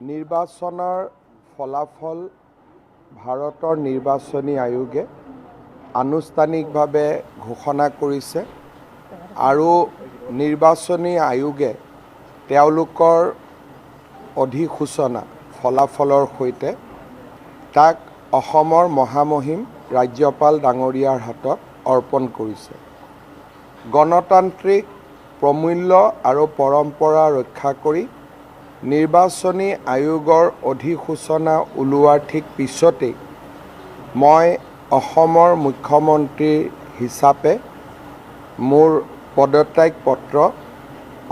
নিৰ্বাচনৰ ফলাফল ভাৰতৰ নিৰ্বাচনী আয়োগে আনুষ্ঠানিকভাৱে ঘোষণা কৰিছে আৰু নিৰ্বাচনী আয়োগে তেওঁলোকৰ অধিসূচনা ফলাফলৰ সৈতে তাক অসমৰ মহামহিম ৰাজ্যপাল ডাঙৰীয়াৰ হাতত অৰ্পণ কৰিছে। গণতান্ত্ৰিক প্ৰমূল্য আৰু পৰম্পৰা ৰক্ষা কৰি নিৰ্বাচনী আয়োগৰ অধিসূচনা ওলোৱাৰ ঠিক পিছতেই মই অসমৰ মুখ্যমন্ত্ৰী হিচাপে মোৰ পদত্যাগ পত্ৰ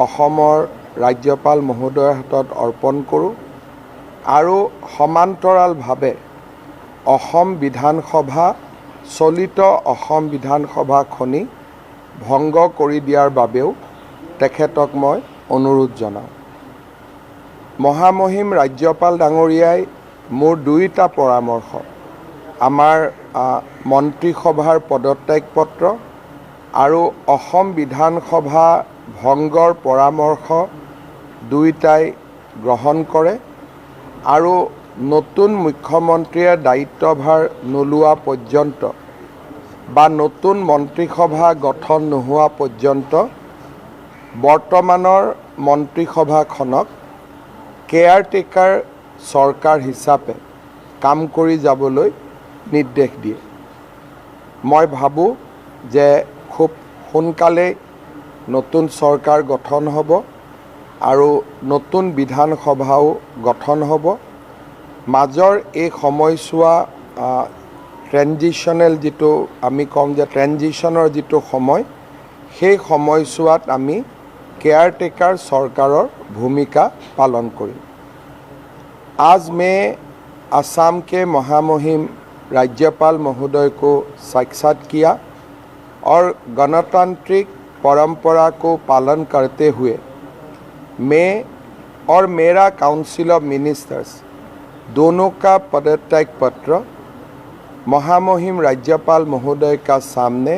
অসমৰ ৰাজ্যপাল মহোদয়ৰ হাতত অৰ্পণ কৰোঁ আৰু সমান্তৰালভাৱে অসম বিধানসভা চলিত অসম বিধানসভাখনি ভংগ কৰি দিয়াৰ বাবেও তেখেতক মই অনুৰোধ জনাওঁ। মহামহিম ৰাজ্যপাল ডাঙৰীয়াই মোৰ দুইটা পৰামৰ্শ আমাৰ মন্ত্ৰীসভাৰ পদত্যাগ পত্ৰ আৰু অসম বিধানসভা ভংগৰ পৰামৰ্শ দুইটাই গ্ৰহণ কৰে আৰু নতুন মুখ্যমন্ত্ৰীয়ে দায়িত্বভাৰ নোলোৱা পৰ্যন্ত বা নতুন মন্ত্ৰীসভা গঠন নোহোৱা পৰ্যন্ত বৰ্তমানৰ মন্ত্ৰীসভাখনক কেয়াৰটেকাৰ চৰকাৰ হিচাপে কাম কৰি যাবলৈ নিৰ্দেশ দিয়ে। মই ভাবোঁ যে খুব সোনকালেই নতুন চৰকাৰ গঠন হ'ব আৰু নতুন বিধানসভাও গঠন হ'ব। মাজৰ এই সময়ছোৱা ট্ৰেনজিশ্যনেল যিটো আমি ক'ম যে ট্ৰেনজিশ্যনৰ যিটো সময় সেই সময়ছোৱাত আমি কেয়াৰটেকাৰ চৰকাৰৰ भूमिका पालन करें। आज मैं असम के महामहिम राज्यपाल महोदय को साक्षात किया और गणतांत्रिक परंपरा को पालन करते हुए मैं और मेरा काउंसिल ऑफ मिनिस्टर्स दोनों का पदत्याग पत्र महामहिम राज्यपाल महोदय का सामने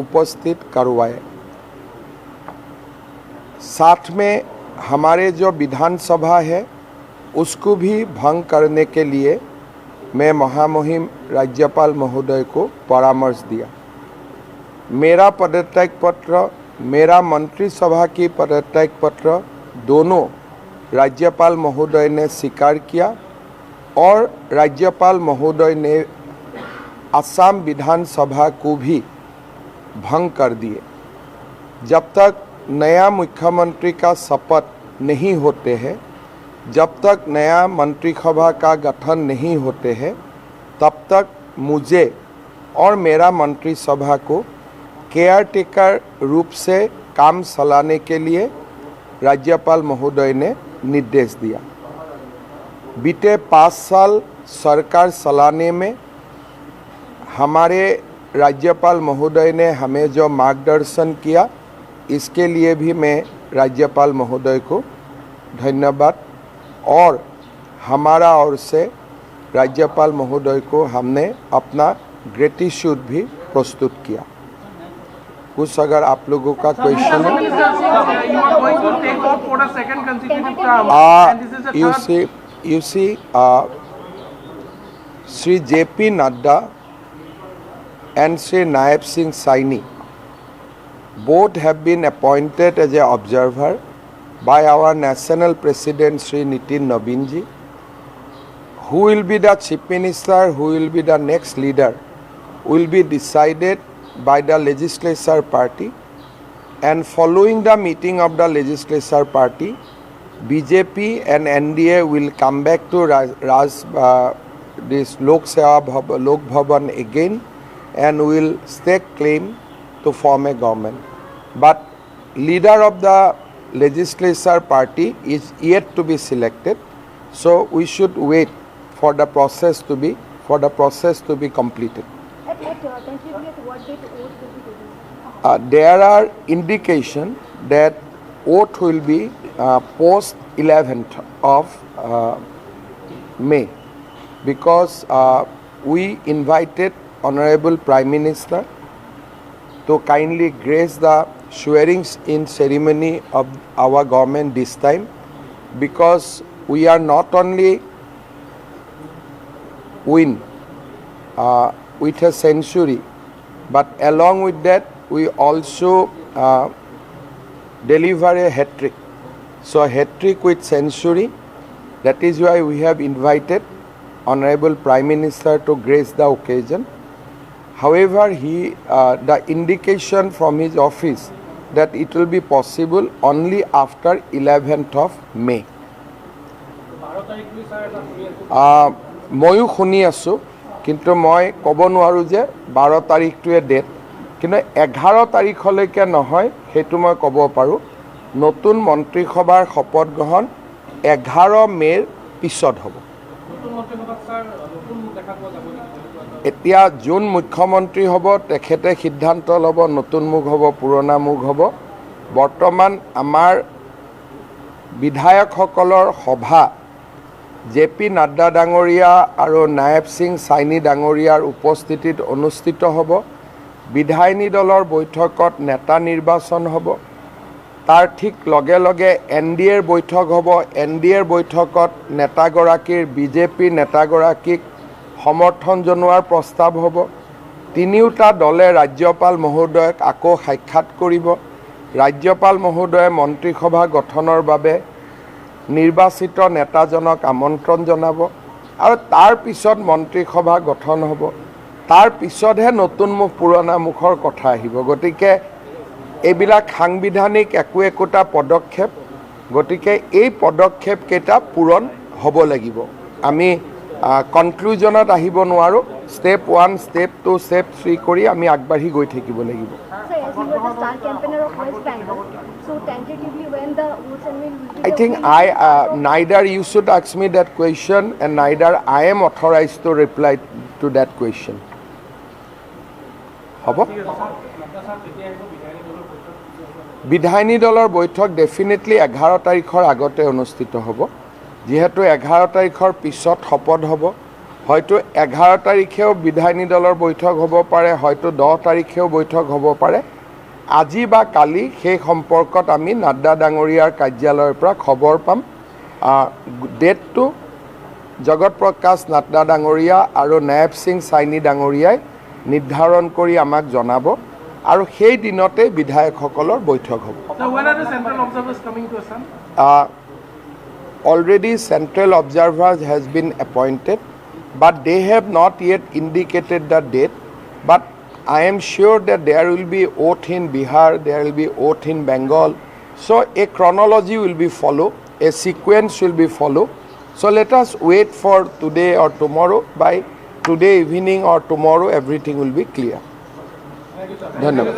उपस्थित करवाए। साथ में हमारे जो विधानसभा है उसको भी भंग करने के लिए मैं महामहिम राज्यपाल महोदय को परामर्श दिया। मेरा पदत्याग पत्र, मेरा मंत्रिसभा की पदत्याग पत्र दोनों राज्यपाल महोदय ने स्वीकार किया और राज्यपाल महोदय ने असम विधानसभा को भी भंग कर दिए। जब तक नया मुख्यमंत्री का शपथ नहीं होते हैं, जब तक नया मंत्रिसभा का गठन नहीं होते हैं, तब तक मुझे और मेरा मंत्रिसभा को केयरटेकर रूप से काम चलाने के लिए राज्यपाल महोदय ने निर्देश दिया। बीते 5 साल सरकार चलाने में हमारे राज्यपाल महोदय ने हमें जो मार्गदर्शन किया इसके लिए भी मैं राज्यपाल महोदय को धन्यवाद और हमारा ओर से राज्यपाल महोदय को हमने अपना ग्रेटिट्यूड भी प्रस्तुत किया। कुछ अगर आप लोगों का क्वेश्चन है, you see, Sri J.P. Nadda and Sri Naib Singh Saini both have been appointed as an observer by our national president Sri Nitin Nabinji. Who will be the chief minister, who will be the next leader will be decided by the legislature party, and following the meeting of the legislature party, BJP and NDA will come back to this Lok Bhavan again and will stake claim to form a government. But leader of the legislature party is yet to be selected, so we should wait for the process to be completed. There are indications that oath will be post 11th of May, because we invited Honorable Prime Minister to kindly grace the swearing in ceremony of our government this time, because we are not only win with a century, but along with that, we also deliver a hat-trick. So a hat-trick with century, that is why we have invited Honorable Prime Minister to grace the occasion. However, the indication from his office that it will be possible only after 11th of May. ময়ো শুনি আছোঁ, কিন্তু মই ক'ব নোৱাৰোঁ যে 12 তাৰিখটোৱে date, কিন্তু 11 তাৰিখলৈকে নহয় সেইটো মই ক'ব পাৰোঁ। নতুন মন্ত্ৰীসভাৰ শপত গ্ৰহণ 11 মে'ৰ পিছত হ'ব। এতিয়া যোন মুখ্যমন্ত্ৰী হ'ব তেখেতে সিদ্ধান্ত ল'ব, নতুন মুখ হ'ব, পুৰণা মুখ হ'ব। বৰ্তমান আমাৰ বিধায়কসকলৰ সভা জে.পি. নাড্ডা ডাঙৰীয়া আৰু নায়েব সিং চাইনি ডাঙৰীয়াৰ উপস্থিতিত অনুষ্ঠিত হ'ব। বিধায়িনী দলৰ বৈঠকত নেতা নিৰ্বাচন হ'ব। তাৰ ঠিক লগে লগে NDAৰ বৈঠক হ'ব। NDAৰ বৈঠকত নেতাগৰাকীৰ বিজেপিৰ নেতাগৰাকীক সমৰ্থন জনোৱাৰ প্ৰস্তাৱ হ'ব। তিনিওটা দলে ৰাজ্যপাল মহোদয়ক আকৌ সাক্ষাৎ কৰিব। ৰাজ্যপাল মহোদয়ে মন্ত্ৰীসভা গঠনৰ বাবে নিৰ্বাচিত নেতাজনক আমন্ত্ৰণ জনাব আৰু তাৰ পিছত মন্ত্ৰীসভা গঠন হ'ব। তাৰ পিছতহে নতুন মুখ পুৰণা মুখৰ কথা আহিব। গতিকে এইবিলাক সাংবিধানিক একোটা পদক্ষেপ, গতিকে এই পদক্ষেপকেইটা পূৰণ হ'ব লাগিব। আমি কনক্লুজনত আহিব নোৱাৰোঁ। ষ্টেপ 1, ষ্টেপ 2, ষ্টেপ 3 কৰি আমি আগবাঢ়ি গৈ থাকিব লাগিব। I think neither you should ask me that question and neither I am authorized to reply to that question. হ'ব? বিধায়িনী দলৰ বৈঠক ডেফিনেটলি 11 তাৰিখৰ আগতে অনুষ্ঠিত হ'ব। যিহেতু 11 তাৰিখৰ পিছত শপত হ'ব, হয়তো 11 তাৰিখেও বিধায়িনী দলৰ বৈঠক হ'ব পাৰে, হয়তো 10 তাৰিখেও বৈঠক হ'ব পাৰে। আজি বা কালি সেই সম্পৰ্কত আমি নাড্ডা ডাঙৰীয়াৰ কাৰ্যালয়ৰ পৰা খবৰ পাম। ডেটটো জগত প্ৰকাশ নাড্ডা ডাঙৰীয়া আৰু নায়েব সিং চাইনি ডাঙৰীয়াই নিৰ্ধাৰণ কৰি আমাক জনাব আৰু সেই দিনতে বিধায়কসকলৰ বৈঠক হ'ব। Already central observers has been appointed, but they have not yet indicated the date. But I am sure that there will be oath in Bihar, there will be oath in Bengal. So a chronology will be followed, a sequence will be followed. So let us wait for today or tomorrow. By today evening or tomorrow, everything will be clear. Dhanyavad.